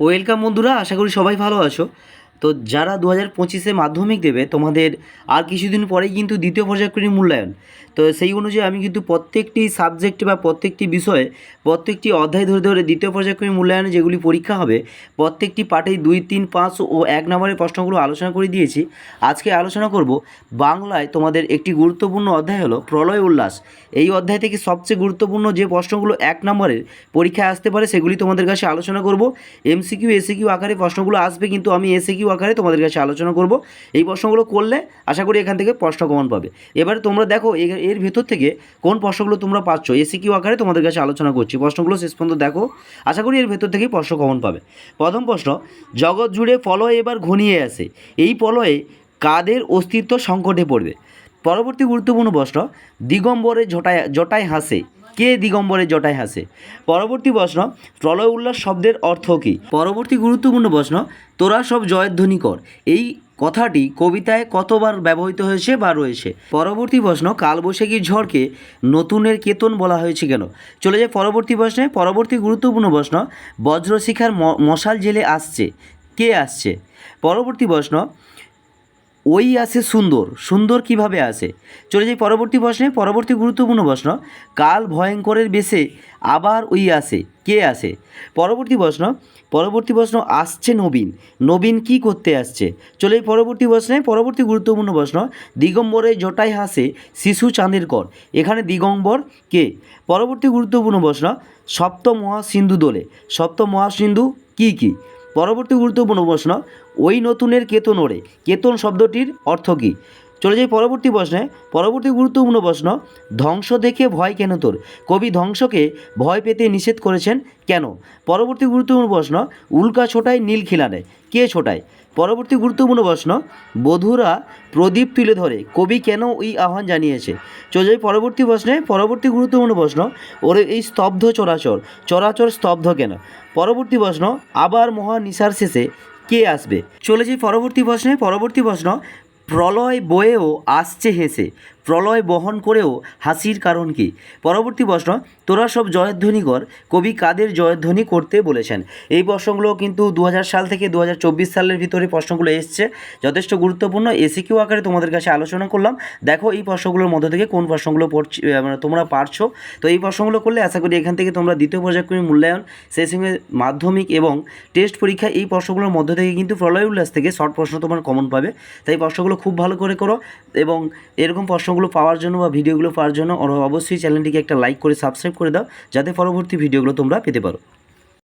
Welcome বন্ধুরা, আশা করি সবাই ভালো আছো। তো যারা 2025-এ মাধ্যমিক দেবে, তোমাদের আর কিছুদিন পরেই কিন্তু দ্বিতীয় পর্যায়ক্রমিক মূল্যায়ন। তো সেই অনুযায়ী আমি কিন্তু প্রত্যেকটি সাবজেক্টে বা প্রত্যেকটি বিষয়ে প্রত্যেকটি অধ্যায় ধরে ধরে দ্বিতীয় পর্যায়ক্রমিক মূল্যায়নে যেগুলি পরীক্ষা হবে প্রত্যেকটি পাঠেই 2, 3, 5 ও 1 নম্বরের প্রশ্নগুলো আলোচনা করে দিয়েছি। আজকে আলোচনা করব বাংলায় তোমাদের একটি গুরুত্বপূর্ণ অধ্যায় হলো প্রলয় উল্লাস। এই অধ্যায় থেকে সবচেয়ে গুরুত্বপূর্ণ যে প্রশ্নগুলো 1 নম্বরের পরীক্ষায় আসতে পারে সেগুলি তোমাদের কাছে আলোচনা করব। এমসিকিউ এসিকিউ আকারে প্রশ্নগুলো আসবে, কিন্তু আমি এসিকিউ আকারে তোমাদের কাছে আলোচনা করব। এই প্রশ্নগুলো করলে আশা করি এখান থেকে প্রশ্ন কমন পাবে। এবারে তোমরা দেখো এর ভেতর থেকে কোন প্রশ্নগুলো তোমরা পাচ্ছ। এসিকিউ আকারে তোমাদের কাছে আলোচনা করছি, প্রশ্নগুলো শেষ পর্যন্ত দেখো, আশা করি এর ভেতর থেকেই প্রশ্ন কমন পাবে। প্রথম প্রশ্ন, জগৎ জুড়ে প্রলয় এবার ঘনিয়ে আসে, এই প্রলয়ে কাদের অস্তিত্ব সংকটে পড়বে? পরবর্তী গুরুত্বপূর্ণ প্রশ্ন, দিগম্বরে জটায় হাসে, কে দিগম্বরে জটায় হাসে? পরবর্তী প্রশ্ন, প্রলয় উল্লাস শব্দের অর্থ কী? পরবর্তী গুরুত্বপূর্ণ প্রশ্ন, তোরা সব জয়ধ্বনি কর, এই কথাটি কবিতায় কতবার ব্যবহৃত হয়েছে বা রয়েছে? পরবর্তী প্রশ্ন, কালবৈশাখীর ঝড়কে নতুনের কেতন বলা হয়েছে কেন? চলে যায় পরবর্তী প্রশ্নে। পরবর্তী গুরুত্বপূর্ণ প্রশ্ন, বজ্রশিখার মশাল জেলে আসছে, কে আসছে? পরবর্তী প্রশ্ন, ওই আসে সুন্দর, সুন্দর কিভাবে আসে? চলে যাই পরবর্তী প্রশ্নে। পরবর্তী গুরুত্বপূর্ণ প্রশ্ন, কাল ভয়ঙ্করের বেশে আবার ওই আসে, কে আসে? পরবর্তী প্রশ্ন, আসছে নবীন, নবীন কি করতে আসছে? চলে যাই পরবর্তী প্রশ্নে। পরবর্তী গুরুত্বপূর্ণ প্রশ্ন, দিগম্বরে জটায় হাসে শিশু চাঁদের কর, এখানে দিগম্বর কে? পরবর্তী গুরুত্বপূর্ণ প্রশ্ন, সপ্ত মহাসিন্ধু দোলে, সপ্ত মহাসিন্ধু কী কী? পরবর্তী গুরুত্বপূর্ণ প্রশ্ন, ওই নতুনের কেতন ওড়ে, কেতন শব্দটির অর্থ কী? চলে যাই পরবর্তী প্রশ্নে। পরবর্তী গুরুত্বপূর্ণ প্রশ্ন, ধ্বংস দেখে ভয় কেন তোর, কবি ধ্বংসকে ভয় পেতে নিষেধ করেছেন কেন? পরবর্তী গুরুত্বপূর্ণ প্রশ্ন, উল্কা ছোটায় নীল খিলানে, কে ছোটায়? পরবর্তী গুরুত্বপূর্ণ প্রশ্ন, বধূরা প্রদীপ তুলে ধরে, কবি কেন ওই আহ্বান জানিয়েছে? চলে যাই পরবর্তী প্রশ্নে। পরবর্তী গুরুত্বপূর্ণ প্রশ্ন, ওরে এই স্তব্ধ চরাচর, চরাচর স্তব্ধ কেন? পরবর্তী প্রশ্ন, আবার মহা নিশার শেষে কে আসবে? চলে যাই পরবর্তী প্রশ্নে। পরবর্তী প্রশ্ন, প্রলয় বয়েও আসছে হেসে, প্রলয় বহন করেও হাসির কারণ কী? পরবর্তী প্রশ্ন, তোরা সব জয়ধ্বনি কর, কবি কাদের জয়ধ্বনি করতে বলেছেন? এই প্রশ্নগুলো কিন্তু 2000 সাল থেকে 2024 সালের ভিতরে প্রশ্নগুলো এসছে, যথেষ্ট গুরুত্বপূর্ণ। এসিকিউ আকারে তোমাদের কাছে আলোচনা করলাম। দেখো এই প্রশ্নগুলোর মধ্যে থেকে কোন প্রশ্নগুলো তোমরা পারছো। তো এই প্রশ্নগুলো করলে আশা করি এখান থেকে তোমরা দ্বিতীয় পর্যায়ক্রমিক মূল্যায়ন, সেই সঙ্গে মাধ্যমিক এবং টেস্ট পরীক্ষা, এই প্রশ্নগুলোর মধ্যে থেকে কিন্তু প্রলয় উল্লাস থেকে শর্ট প্রশ্ন তোমার কমন পাবে। তাই প্রশ্নগুলো খুব ভালো করে করো, এবং এরকম প্রশ্নগুলো পাওয়ার জন্য বা ভিডিওগুলো পাওয়ার জন্য অবশ্যই চ্যানেলটিকে একটা লাইক করে সাবস্ক্রাইব করে দাও, যাতে পরবর্তী ভিডিওগুলো তোমরা পেতে পারো।